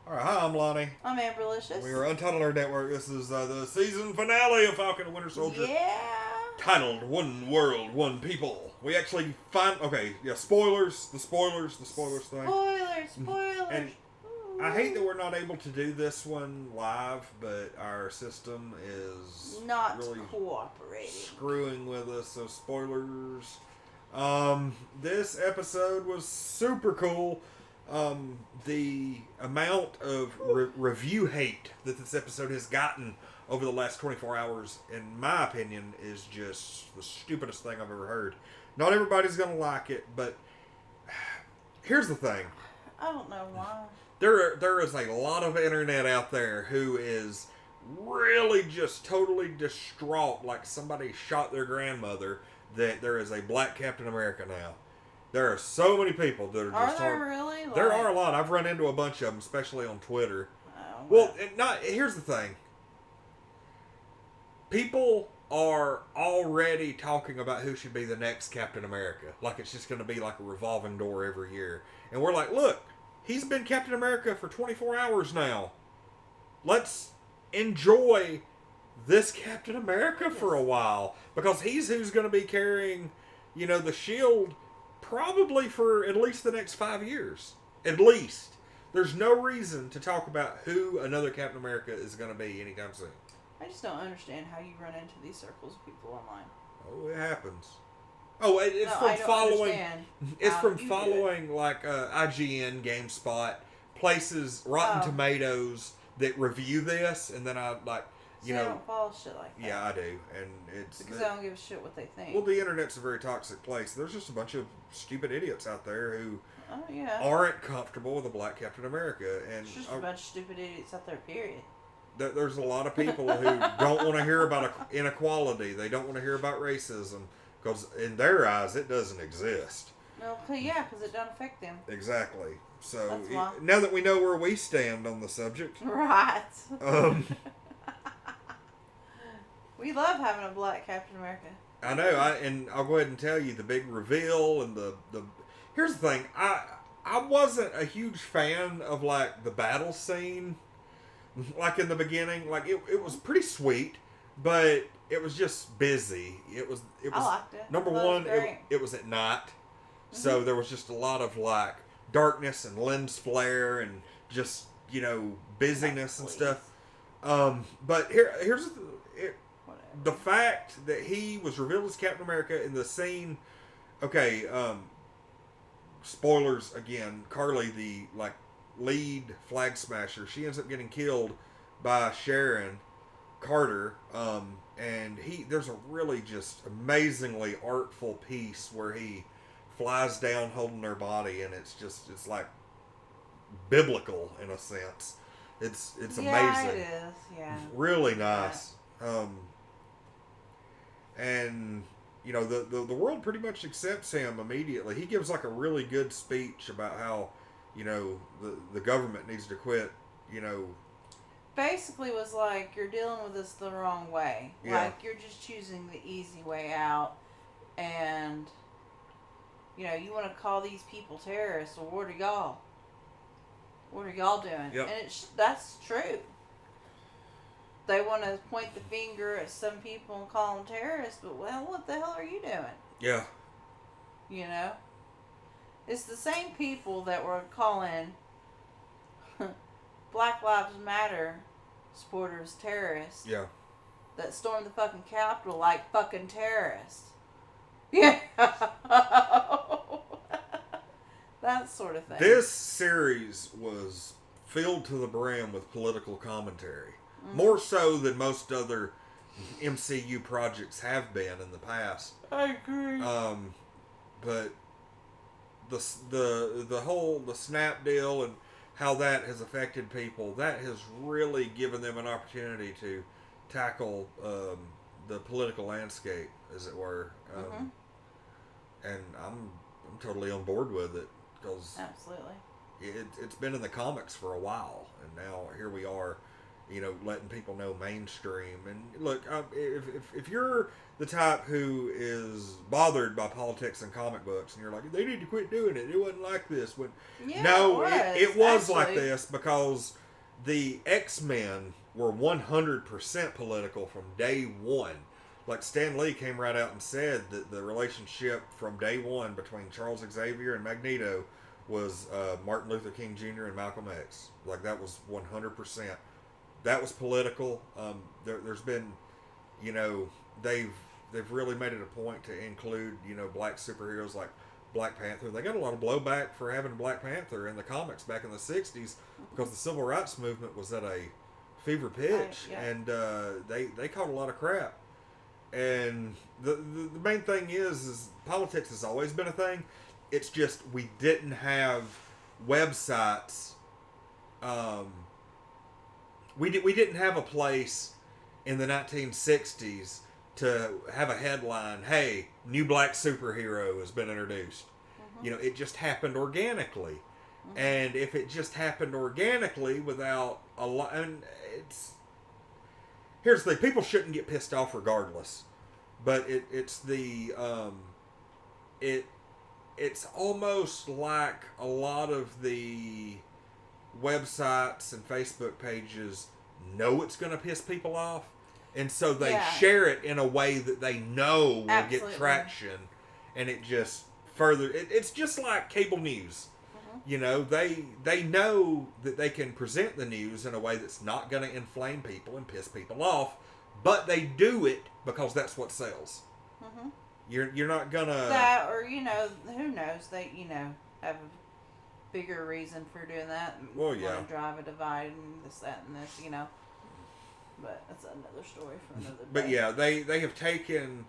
All right, hi, I'm Lonnie. I'm Amberlicious. We are Untitled Network. This is the season finale of Falcon and Winter Soldier. Yeah. Titled One World, One People. We actually find... Okay, yeah, spoilers. The spoilers thing. Spoilers. And I hate that we're not able to do this one live, but our system is not really cooperating. screwing with us, so spoilers. This episode was super cool. The amount of review hate that this episode has gotten over the last 24 hours, in my opinion, is just the stupidest thing I've ever heard. Not everybody's going to like it, but here's the thing. I don't know why. There is a lot of internet out there who is really just totally distraught, like somebody shot their grandmother, that there is a black Captain America now. There are so many people that are just... Are there really? There are a lot. I've run into a bunch of them, especially on Twitter. Oh, well, here's the thing. People are already talking about who should be the next Captain America. Like it's just going to be like a revolving door every year. And we're like, look, he's been Captain America for 24 hours now. Let's enjoy this Captain America for a while. Because he's who's going to be carrying, the shield probably for at least the next 5 years. At least. There's no reason to talk about who another Captain America is going to be anytime soon. I just don't understand how you run into these circles of people online. Oh, it happens. Oh, it's no, from following. It's from you following like IGN, GameSpot, places, Rotten Tomatoes that review this, and then I like, I don't follow shit like that. Yeah, I do, and it's because I don't give a shit what they think. Well, the internet's a very toxic place. There's just a bunch of stupid idiots out there who aren't comfortable with a black Captain America, and it's just a bunch of stupid idiots out there. Period. There's a lot of people who don't want to hear about inequality. They don't want to hear about racism because in their eyes it doesn't exist. No, because it doesn't affect them. Exactly. So now that we know where we stand on the subject, right? We love having a black Captain America. I know. And I'll go ahead and tell you the big reveal and the. Here's the thing. I wasn't a huge fan of like the battle scene. Like in the beginning, like it was pretty sweet, but it was just busy. It was. I liked it. Number one, it was at night, so there was just a lot of like darkness and lens flare and just busyness and stuff. But here's the fact that he was revealed as Captain America in the scene. Okay, spoilers again. Carly, the lead flag smasher, she ends up getting killed by Sharon Carter, and there's a really just amazingly artful piece where he flies down holding her body, and it's like biblical in a sense. It's amazing. Yeah, it is. Yeah, really nice. And the world pretty much accepts him immediately. He gives like a really good speech about how the government needs to quit, Basically was like, you're dealing with this the wrong way. Yeah. Like, you're just choosing the easy way out. And, you want to call these people terrorists. Well, what are y'all? What are y'all doing? Yep. And that's true. They want to point the finger at some people and call them terrorists. But, well, what the hell are you doing? Yeah. It's the same people that were calling Black Lives Matter supporters terrorists. Yeah. That stormed the fucking Capitol like fucking terrorists. Yeah. That sort of thing. This series was filled to the brim with political commentary. Mm-hmm. More so than most other MCU projects have been in the past. I agree. But the Snap deal and how that has affected people, that has really given them an opportunity to tackle the political landscape, as it were. And I'm totally on board with it because absolutely it's been in the comics for a while, and now here we are, letting people know mainstream. And look, if you're the type who is bothered by politics and comic books, and you're like, they need to quit doing it. It wasn't like this. It was like this because the X-Men were 100% political from day one. Like Stan Lee came right out and said that the relationship from day one between Charles Xavier and Magneto was Martin Luther King Jr. and Malcolm X. Like that was 100%. That was political. There's been, they've really made it a point to include, black superheroes like Black Panther. They got a lot of blowback for having Black Panther in the comics back in the 60s because the civil rights movement was at a fever pitch, and they caught a lot of crap. And the main thing is politics has always been a thing. It's just we didn't have websites. We didn't have a place in the 1960s to have a headline, hey, new black superhero has been introduced. It just happened organically. And if it just happened organically without a lot, and here's the thing, people shouldn't get pissed off regardless. But it's almost like a lot of the websites and Facebook pages know it's going to piss people off, and so they share it in a way that they know will get traction, and it just further. It's just like cable news. They know that they can present the news in a way that's not going to inflame people and piss people off, but they do it because that's what sells. You're not gonna that, or who knows, they have a bigger reason for doing that. Well, yeah, want to drive a divide and this, that, and this, But that's another story for another day. But yeah, they have taken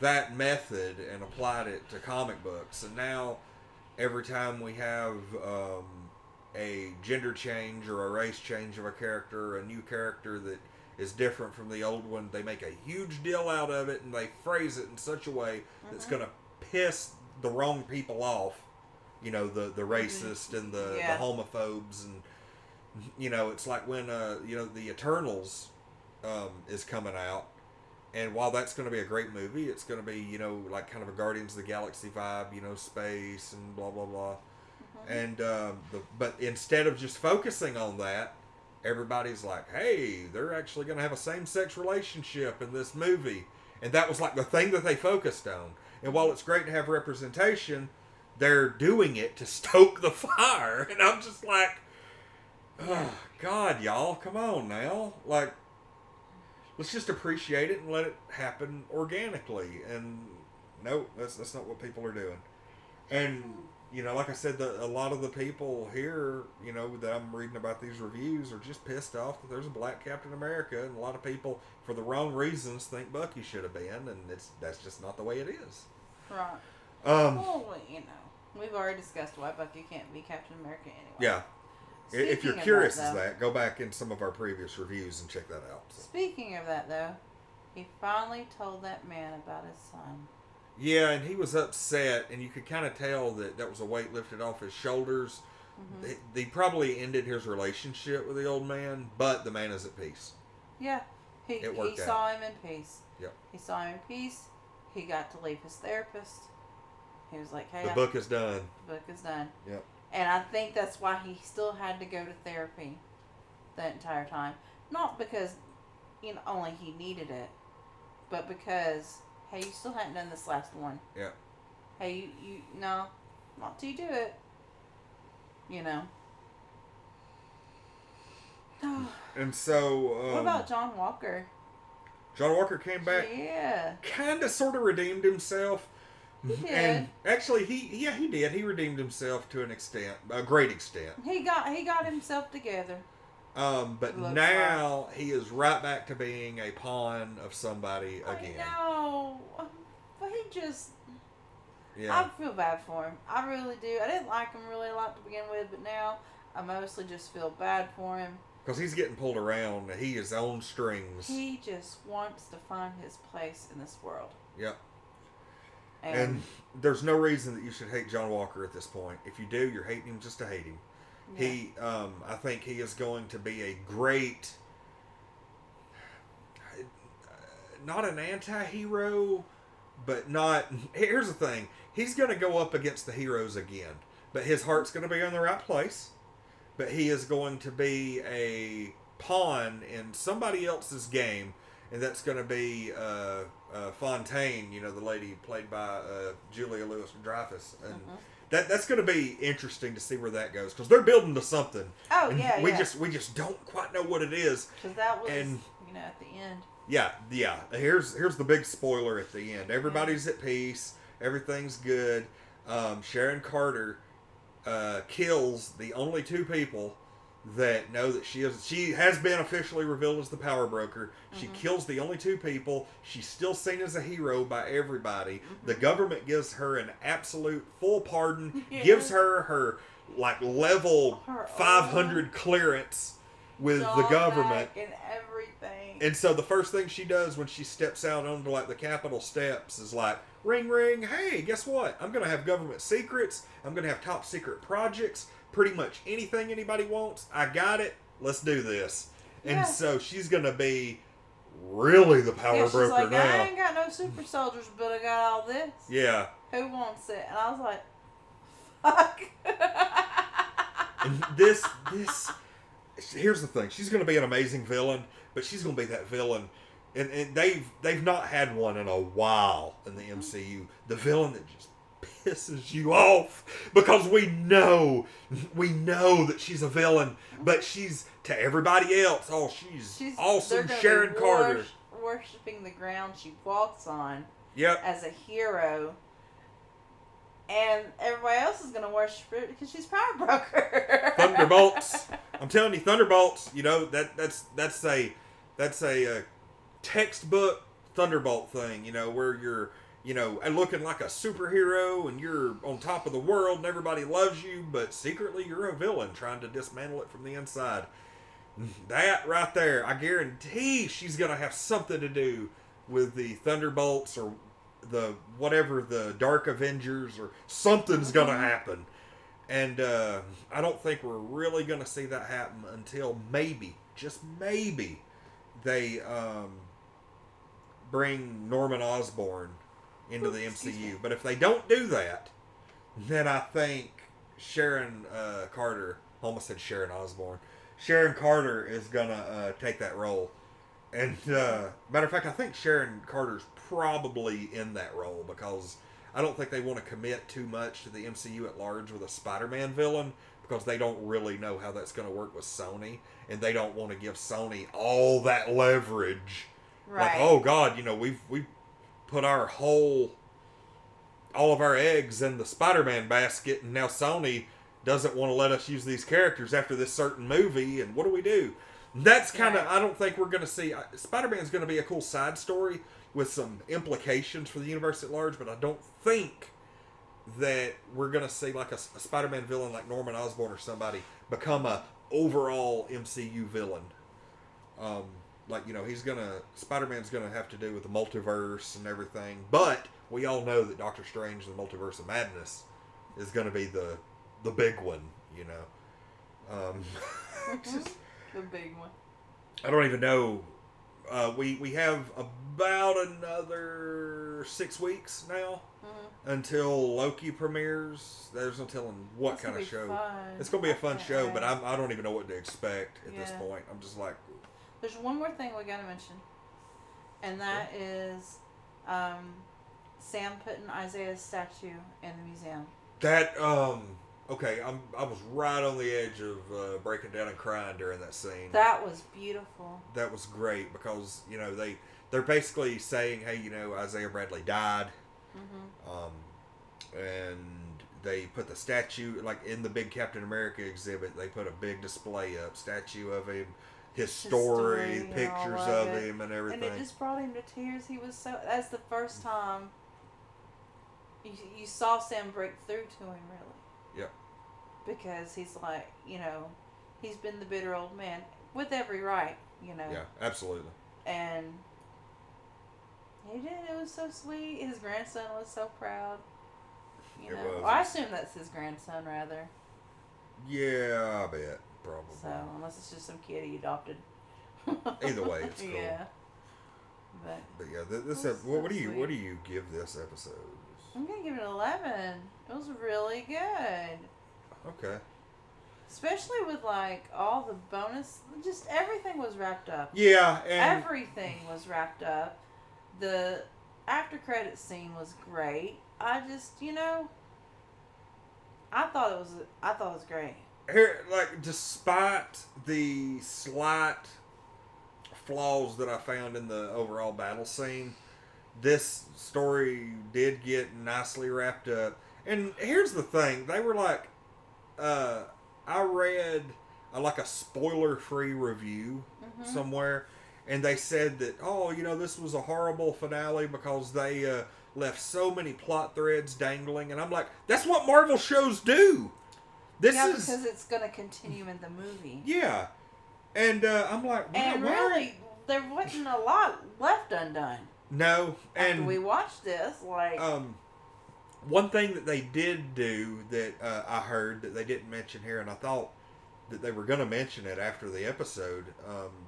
that method and applied it to comic books, and now every time we have a gender change or a race change of a character, a new character that is different from the old one, they make a huge deal out of it, and they phrase it in such a way that's going to piss the wrong people off. The racist and the homophobes, and it's like when the Eternals is coming out, and while that's going to be a great movie, it's going to be like kind of a Guardians of the Galaxy vibe, space and blah blah blah, and but instead of just focusing on that, everybody's like, hey, they're actually going to have a same-sex relationship in this movie. And that was like the thing that they focused on. And while it's great to have representation, they're doing it to stoke the fire. And I'm just like, oh, God, y'all, come on now. Like, let's just appreciate it and let it happen organically. And no, that's not what people are doing. And like I said, a lot of the people here, that I'm reading about these reviews are just pissed off that there's a black Captain America, and a lot of people, for the wrong reasons, think Bucky should have been, and that's just not the way it is. Right. Well, we've already discussed why Bucky can't be Captain America anyway. Yeah. If you're curious as that, go back in some of our previous reviews and check that out. So. Speaking of that, though, he finally told that man about his son. Yeah, and he was upset, and you could kind of tell that was a weight lifted off his shoulders. They probably ended his relationship with the old man, but the man is at peace. Yeah, he saw him in peace. Yep. He saw him in peace. He got to leave his therapist. He was like, hey, the book is done. The book is done. Yep. And I think that's why he still had to go to therapy that entire time. Not because only he needed it, but because... hey, you still hadn't done this last one. Yeah. Hey, no, not till you do it. And so... what about John Walker? John Walker came back. Yeah. Kind of sort of redeemed himself. He did. And actually, he did. He redeemed himself to an extent, a great extent. He got himself together. But now he is right back to being a pawn of somebody again. I know. But he just... yeah. I feel bad for him. I really do. I didn't like him really a lot to begin with, but now I mostly just feel bad for him. Because he's getting pulled around. He is on strings. He just wants to find his place in this world. Yep. And there's no reason that you should hate John Walker at this point. If you do, you're hating him just to hate him. Yeah. I think he is going to be a great not an anti-hero, but not. Here's the thing: he's going to go up against the heroes again, but his heart's going to be in the right place. But he is going to be a pawn in somebody else's game, and that's going to be Fontaine. You know, the lady played by Julia Louis-Dreyfus, and that's going to be interesting to see where that goes because they're building to something. Oh and yeah, we just don't quite know what it is. Because that was at the end. Yeah. Here's the big spoiler at the end. Everybody's at peace. Everything's good. Sharon Carter kills the only two people that know that she has been officially revealed as the power broker. She kills the only two people. She's still seen as a hero by everybody. The government gives her an absolute full pardon. Gives her like level 500 clearance with the government and everything. And so the first thing she does when she steps out onto like the Capitol steps is like, ring ring, hey, guess what? I'm going to have government secrets. I'm going to have top secret projects. Pretty much anything anybody wants. I got it. Let's do this. And so she's going to be really the power broker like, now. I ain't got no super soldiers, but I got all this. Yeah. Who wants it? And I was like, fuck. And this, here's the thing. She's going to be an amazing villain, but she's going to be that villain. And they've not had one in a while in the MCU. The villain that just pisses you off because we know that she's a villain, but she's to everybody else. Oh, she's awesome, Sharon Carter. Worshipping the ground she walks on. Yep. As a hero. And everybody else is going to worship her because she's power broker. Thunderbolts. I'm telling you, Thunderbolts. You know that's a textbook Thunderbolt thing. You know where you're looking like a superhero and you're on top of the world and everybody loves you, but secretly you're a villain trying to dismantle it from the inside. That right there, I guarantee she's gonna have something to do with the Thunderbolts or the Dark Avengers or something's gonna happen. And I don't think we're really gonna see that happen until maybe, just maybe, they bring Norman Osborn into the MCU. But if they don't do that, then I think Sharon Carter, almost said Sharon Osborn, Sharon Carter is gonna take that role. And matter of fact, I think Sharon Carter's probably in that role because I don't think they want to commit too much to the MCU at large with a SpiderMan villain because they don't really know how that's going to work with Sony, and they don't want to give Sony all that leverage. Right. Like, oh God, we've put all of our eggs in the Spider-Man basket, and now Sony doesn't want to let us use these characters after this certain movie, and what do we do? That's kind of, I don't think we're going to see. Spider-Man's going to be a cool side story with some implications for the universe at large, but I don't think that we're going to see like a Spider-Man villain like Norman Osborn or somebody become a overall MCU villain. Spider-Man's going to have to do with the multiverse and everything, but we all know that Doctor Strange and the Multiverse of Madness is going to be the big one, Just the big one. I don't even know. We have about another 6 weeks now until Loki premieres. There's no telling what kind of show. It's going to be a fun show, but I don't even know what to expect at this point. I'm just like... There's one more thing we got to mention, and that is Sam putting Isaiah's statue in the museum. That, okay, I was right on the edge of breaking down and crying during that scene. That was beautiful. That was great because, they're basically saying, hey, Isaiah Bradley died. And they put the statue, like in the big Captain America exhibit, they put a big display up, statue of him, his story, pictures of him and everything. And it just brought him to tears. He was that's the first time you saw Sam break through to him, really. Yep. Because he's like, he's been the bitter old man with every right, Yeah, absolutely. And he did. It was so sweet. His grandson was so proud. It was. Well, I assume that's his grandson, rather. Yeah, I bet. Probably. So, unless it's just some kid he adopted. Either way, it's cool. Yeah. But yeah, this That's what do so you what do sweet. you give this episode? I'm gonna give it 11. It was really good. Okay. Especially with like all the bonus, just everything was wrapped up. Yeah, and Everything was wrapped up. The after credit scene was great. I just, I thought it was great. here, like, despite the slight flaws that I found in the overall battle scene, this story did get nicely wrapped up. And here's the thing: they were like, I read like a spoiler-free review somewhere, and they said that this was a horrible finale because they left so many plot threads dangling, and I'm like, that's what Marvel shows do. This Yeah, is because it's gonna continue in the movie. yeah, and I'm like, And really, there wasn't a lot left undone. No, After and we watched this, like, one thing that they did do that I heard that they didn't mention here, and I thought that they were going to mention it after the episode.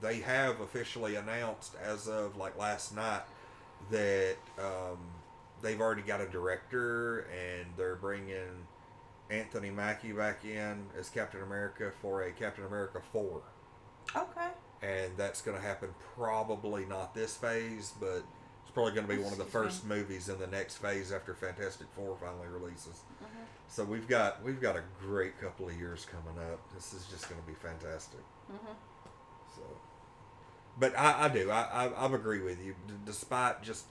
They have officially announced as of like last night that they've already got a director, and they're bringing Anthony Mackie back in as Captain America for a Captain America 4. okay. And that's going to happen probably not this phase, but it's probably going to be one of the first movies in the next phase after Fantastic Four finally releases. So we've got a great couple of years coming up. This is just going to be fantastic. So, but I do I agree with you. Despite just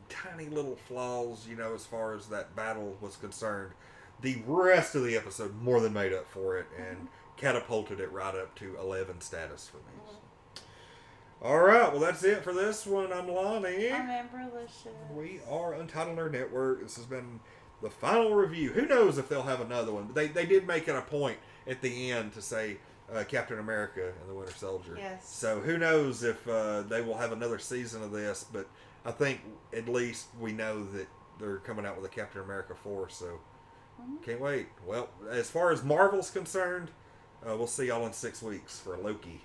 tiny little flaws, as far as that battle was concerned, the rest of the episode more than made up for it and catapulted it right up to 11 status for me. All right, well, that's it for this one. I'm Lonnie. I'm Amberlicious. We are Untitled Nerd Network. This has been the final review. Who knows if they'll have another one? But they did make it a point at the end to say Captain America and the Winter Soldier. Yes. So who knows if they will have another season of this? But I think at least we know that they're coming out with a Captain America 4. So can't wait. Well, as far as Marvel's concerned, we'll see y'all in 6 weeks for Loki.